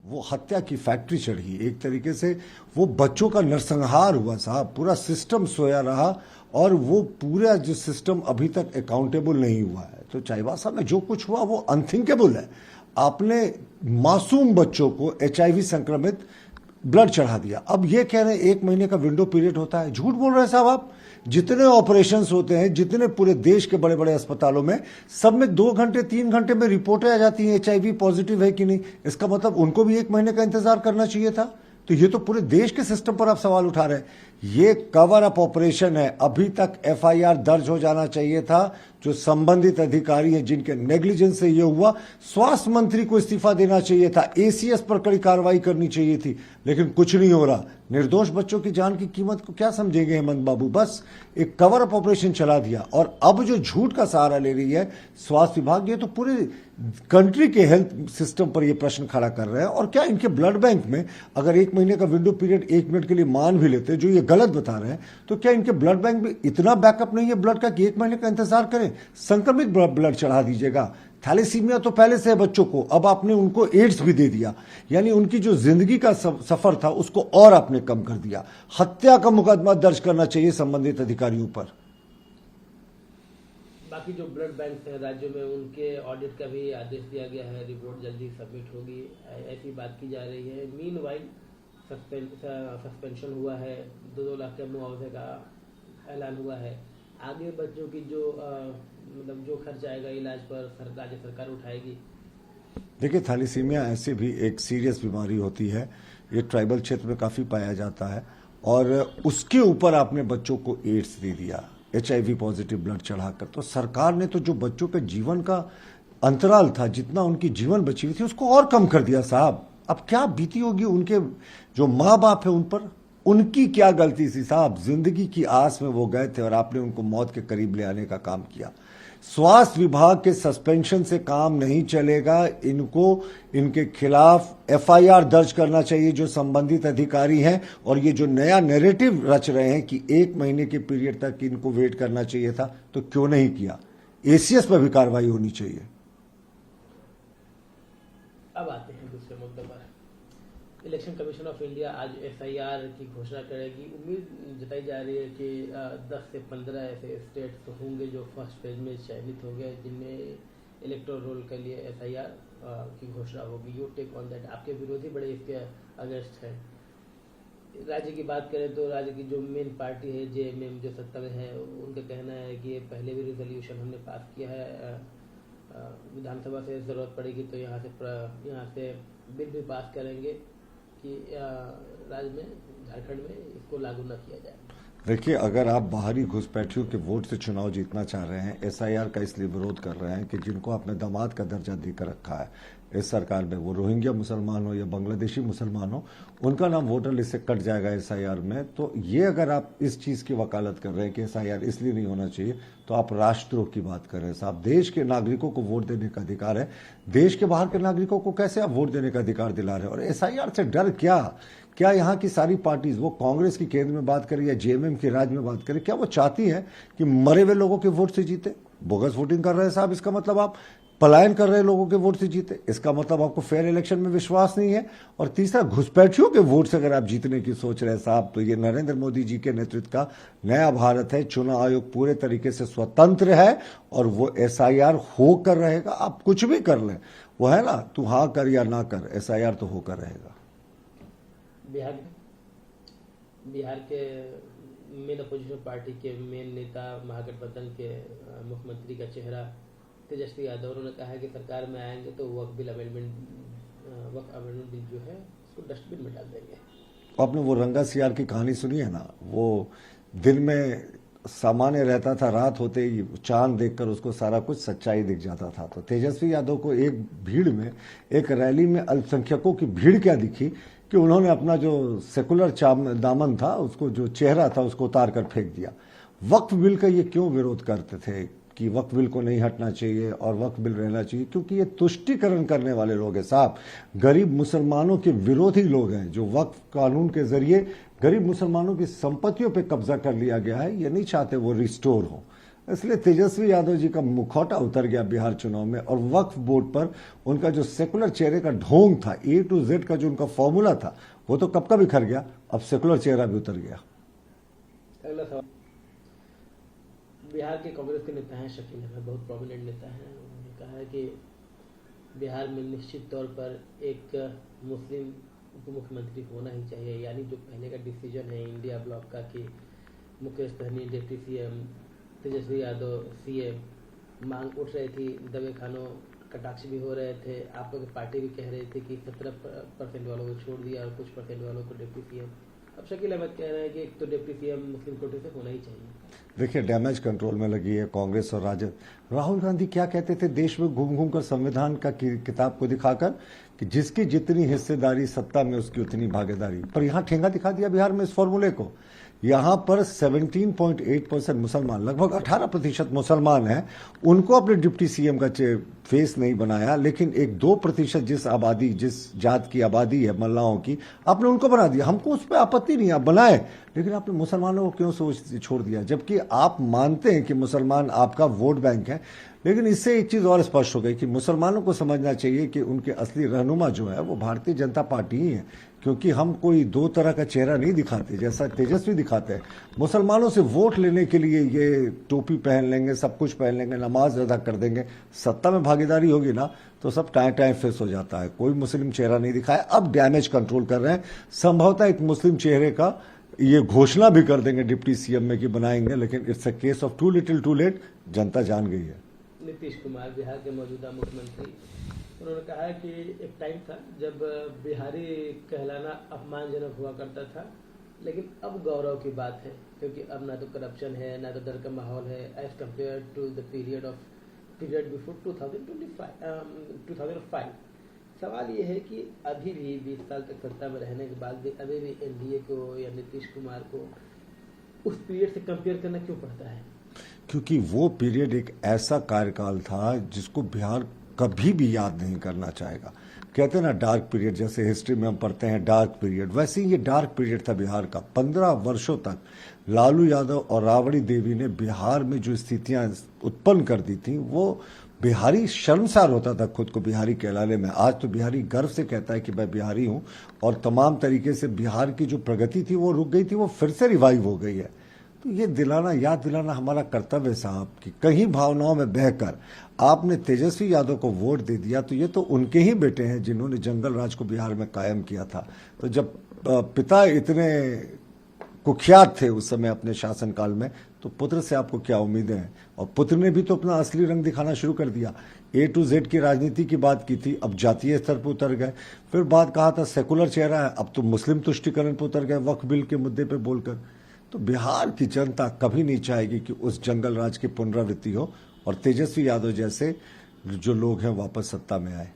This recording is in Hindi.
वो हत्या की फैक्ट्री चढ़ी। एक तरीके से वो बच्चों का नरसंहार हुआ साहब, पूरा सिस्टम सोया रहा और वो पूरा जो सिस्टम अभी तक अकाउंटेबल नहीं हुआ है। तो चाईबासा साहब में जो कुछ हुआ वो अनथिंकेबल है। आपने मासूम बच्चों को HIV संक्रमित ब्लड चढ़ा दिया। अब ये कह रहे हैं 1 महीने का विंडो पीरियड होता है। झूठ बोल रहे हैं साहब आप। जितने ऑपरेशंस होते हैं, जितने पूरे देश के बड़े बड़े अस्पतालों में, सब में 2 घंटे 3 घंटे में रिपोर्टें आ जाती हैं HIV पॉजिटिव है कि नहीं। इसका मतलब उनको भी 1 महीने का इंतजार करना चाहिए था। तो ये तो पूरे देश के सिस्टम पर आप सवाल उठा रहे हैं। ये कवर अप ऑपरेशन है। अभी तक FIR दर्ज हो जाना चाहिए था। जो संबंधित अधिकारी हैं जिनके नेग्लिजेंस से ये हुआ, स्वास्थ्य मंत्री को इस्तीफा देना चाहिए था, ACS पर कड़ी कार्रवाई करनी चाहिए थी, लेकिन कुछ नहीं हो रहा। निर्दोष बच्चों की जान की कीमत को क्या समझेंगे हेमंत बाबू। बस एक कवर अप ऑपरेशन चला दिया और अब जो झूठ का सहारा ले रही है स्वास्थ्य विभाग, ये तो पूरे कंट्री के हेल्थ सिस्टम पर ये प्रश्न खड़ा कर रहे हैं। और क्या इनके ब्लड बैंक में अगर 1 महीने का विंडो पीरियड 1 मिनट के लिए मान भी लेते जो ये गलत बता रहे हैं, तो क्या इनके ब्लड बैंक में इतना बैकअप नहीं है ब्लड का कि 1 महीने का इंतजार करें। संक्रमित ब्लड चढ़ा दीजिएगा। थैलेसीमिया तो पहले से है बच्चों को, अब आपने उनको एड्स भी दे दिया, यानी उनकी जो जिंदगी का सफर था उसको और आपने कम कर दिया। हत्या का मुकदमा दर्ज करना चाहिए संबंधित अधिकारियों पर। बाकी जो ब्लड बैंक है राज्यों में, उनके ऑडिट का भी आदेश दिया गया है, रिपोर्ट जल्दी सबमिट होगी, ऐसी बात की जा रही है। मीनवाइल सस्पेंशन हुआ है, 2-2 लाख के मुआवजे का ऐलान हुआ है। आगे बच्चों की जो मतलब जो खर्च आएगा इलाज पर राज्य सरकार उठाएगी। देखिए, थैलेसीमिया ऐसे भी एक सीरियस बीमारी होती है। ये ट्राइबल क्षेत्र में काफी पाया जाता है और उसके ऊपर आपने बच्चों को एड्स दे दिया, HIV पॉजिटिव ब्लड चढ़ाकर। तो सरकार ने तो जो बच्चों के जीवन का अंतराल था, जितना उनकी जीवन बची हुई थी, उसको और कम कर दिया साहब। अब क्या बीती होगी उनके जो माँ बाप है उन पर। उनकी क्या गलती थी साहब। जिंदगी की आस में वो गए थे और आपने उनको मौत के करीब ले आने का काम किया। स्वास्थ्य विभाग के सस्पेंशन से काम नहीं चलेगा। इनको इनके खिलाफ FIR दर्ज करना चाहिए जो संबंधित अधिकारी हैं। और ये जो नया नैरेटिव रच रहे हैं कि 1 महीने के पीरियड तक इनको वेट करना चाहिए था, तो क्यों नहीं किया। ACS पर भी कार्रवाई होनी चाहिए। अब आते हैं दूसरे मुद्दे पर। इलेक्शन कमीशन ऑफ इंडिया आज FIR की घोषणा करेगी। उम्मीद जताई जा रही है कि 10 से 15 ऐसे स्टेट्स होंगे जो फर्स्ट फेज में चयनित हो गए, जिनमें इलेक्टोरल रोल के लिए FIR की घोषणा होगी। You take on that. आपके विरोधी बड़े इसके अगेंस्ट हैं। राज्य की बात करें तो राज्य की जो मेन पार्टी है JMM जो सत्ता में है, उनका कहना है कि पहले भी रिजोल्यूशन हमने पास किया है, विधानसभा से जरूरत पड़ेगी तो यहाँ से बिल भी पास करेंगे कि राज्य में, झारखंड में इसको लागू न किया जाए। देखिए, अगर आप बाहरी घुसपैठियों के वोट से चुनाव जीतना चाह रहे हैं, SIR का इसलिए विरोध कर रहे हैं कि जिनको आपने दामाद का दर्जा देकर रखा है इस सरकार में, वो रोहिंग्या मुसलमान हो या बांग्लादेशी मुसलमान हो, उनका नाम वोटर लिस्ट से कट जाएगा SIR में। तो ये अगर आप इस चीज की वकालत कर रहे हैं कि SIR इसलिए नहीं होना चाहिए, तो आप राष्ट्रद्रोह की बात कर रहे हैं साहब। देश के नागरिकों को वोट देने का अधिकार है। देश के बाहर के नागरिकों को कैसे आप वोट देने का अधिकार दिला रहे हैं। और SIR से डर क्या यहाँ की सारी पार्टीज, वो कांग्रेस की केंद्र में बात करें या JMM की राज्य में बात करें, क्या वो चाहती है कि मरे हुए लोगों के वोट से जीते। बोगस वोटिंग कर रहे हैं साहब। इसका मतलब आप पलायन कर रहे लोगों के वोट से जीते। इसका मतलब आपको फेयर इलेक्शन में विश्वास नहीं है। और तीसरा, घुसपैठियों के वोट से अगर आप जीतने की सोच रहे हैं साहब, तो ये नरेंद्र मोदी जी के नेतृत्व का नया भारत है। चुनाव आयोग पूरे तरीके से स्वतंत्र है और वो SIR होकर रहेगा। आप कुछ भी कर लें, वो है ना, तू हाँ कर या ना कर, SIR तो होकर रहेगा। बिहार के मेन अपोजिशन पार्टी के मेन नेता, महागठबंधन के मुख्यमंत्री का चेहरा तेजस्वी यादव, उन्होंने कहा है कि सरकार में आएंगे तो वक्फ अमेंडमेंट बिल जो है उसको डस्टबिन में डाल देंगे। आपने वो रंगा सियार की कहानी सुनी है ना। वो दिन में सामान्य रहता था, रात होते ही चांद देखकर उसको सारा कुछ सच्चाई दिख जाता था। तो तेजस्वी यादव को एक भीड़ में, एक रैली में अल्पसंख्यकों की भीड़ क्या दिखी कि उन्होंने अपना जो सेकुलर दामन था, उसको जो चेहरा था, उसको उतार कर फेंक दिया। वक्फ बिल का ये क्यों विरोध करते थे कि वक्फ बिल को नहीं हटना चाहिए और वक्फ बिल रहना चाहिए, क्योंकि ये तुष्टीकरण करने वाले लोग हैं साहब। गरीब मुसलमानों के विरोधी लोग हैं। जो वक्फ कानून के जरिए गरीब मुसलमानों की संपत्तियों पे कब्जा कर लिया गया है, ये नहीं चाहते वो रिस्टोर हो। इसलिए तेजस्वी यादव जी का मुखौटा उतर गया बिहार चुनाव में, और वक्फ बोर्ड पर उनका जो सेकुलर चेहरे का ढोंग था, A to Z का जो उनका फॉर्मूला था, वो तो कब का बिखर गया, अब सेकुलर चेहरा भी उतर गया। अगला सवाल, बिहार के कांग्रेस के नेता हैं शकील अहमद, बहुत प्रोमिनेंट नेता हैं। उन्होंने कहा है कि बिहार में निश्चित तौर पर एक मुस्लिम उप मुख्यमंत्री होना ही चाहिए, यानी जो पहले का डिसीजन है इंडिया ब्लॉक का कि Mukesh Sahni deputy CM, Tejashwi Yadav CM, मांग उठ रही थी, दबे खानों कटाक्ष भी हो रहे थे, आप लोग पार्टी भी कह रही थी कि 17% वालों को छोड़ दिया और कुछ % वालों को डिप्टी सीएम। अब शकील अहमद कह रहे हैं कि एक तो डिप्टी सीएम मुस्लिम कोटे से होना ही चाहिए। देखिए, डैमेज कंट्रोल में लगी है कांग्रेस और राजद। राहुल गांधी क्या कहते थे देश में घूम घूम कर संविधान का किताब को दिखाकर कि जिसकी जितनी हिस्सेदारी सत्ता में उसकी उतनी भागीदारी, पर यहां ठेंगा दिखा दिया बिहार में इस फॉर्मूले को। यहां पर 17.8% मुसलमान, लगभग 18% मुसलमान हैं, उनको अपने डिप्टी सीएम का फेस नहीं बनाया, लेकिन एक 2% जिस आबादी, जिस जात की आबादी है मल्लाहों की, आपने उनको बना दिया। हमको उस पर आपत्ति नहीं, आप बनाए, लेकिन आपने मुसलमानों को क्यों छोड़ दिया, जबकि आप मानते हैं कि मुसलमान आपका वोट बैंक है। लेकिन इससे एक चीज और स्पष्ट हो गई कि मुसलमानों को समझना चाहिए कि उनके असली रहनुमा जो है वो भारतीय जनता पार्टी ही है, क्योंकि हम कोई दो तरह का चेहरा नहीं दिखाते जैसा तेजस्वी दिखाते हैं। मुसलमानों से वोट लेने के लिए ये टोपी पहन लेंगे, सब कुछ पहन लेंगे, नमाज अदा कर देंगे, सत्ता में भागीदारी होगी ना तो सब टाइम टाइम फेस हो जाता है। कोई मुस्लिम चेहरा नहीं दिखाया, अब डैमेज कंट्रोल कर रहे हैं। संभवतः एक मुस्लिम चेहरे का ये घोषणा भी कर देंगे डिप्टी सीएम में कि बनाएंगे, लेकिन it's a case of too little too late, जनता जान गई है। नीतीश कुमार बिहार के मौजूदा मुख्यमंत्री, उन्होंने कहा है कि एक टाइम था जब बिहारी कहलाना अपमानजनक हुआ करता था, लेकिन अब गौरव की बात है, क्योंकि अब ना तो करप्शन है, ना तो डर का माहौल है, as compare to the period before 2005। सवाल ये है कि अभी भी 20 साल तक सत्ता में रहने के बाद भी अभी भी एनडीए को या नीतीश कुमार को उस पीरियड से कंपेयर करना क्यों पड़ता है? क्योंकि वो पीरियड एक ऐसा कार्यकाल था जिसको बिहार कभी भी याद नहीं करना चाहेगा। कहते हैं ना डार्क पीरियड, जैसे हिस्ट्री में हम पढ़ते हैं डार्क पीरियड, वैसे ही ये डार्क पीरियड था बिहार का। 15 वर्षों तक लालू यादव और राबड़ी देवी ने बिहार में जो स्थितियां उत्पन्न कर दी थी, वो बिहारी शर्मसार होता था खुद को बिहारी कहलाने में। आज तो बिहारी गर्व से कहता है कि मैं बिहारी हूं, और तमाम तरीके से बिहार की जो प्रगति थी वो रुक गई थी, वो फिर से रिवाइव हो गई है। तो ये याद दिलाना हमारा कर्तव्य है साहब कि कहीं भावनाओं में बहकर आपने तेजस्वी यादव को वोट दे दिया, तो ये तो उनके ही बेटे हैं जिन्होंने जंगल राज को बिहार में कायम किया था। तो जब पिता इतने कुख्यात थे उस समय अपने शासनकाल में, तो पुत्र से आपको क्या उम्मीदें हैं? और पुत्र ने भी तो अपना असली रंग दिखाना शुरू कर दिया। A to Z की राजनीति की बात की थी, अब जातीय स्तर पर उतर गए। फिर बात कहा था सेकुलर चेहरा है, अब तो मुस्लिम तुष्टिकरण पर उतर गए वक्फ बिल के मुद्दे पर बोलकर। तो बिहार की जनता कभी नहीं चाहेगी कि उस जंगल राज की पुनरावृत्ति हो और तेजस्वी यादव जैसे जो लोग हैं वापस सत्ता में आए।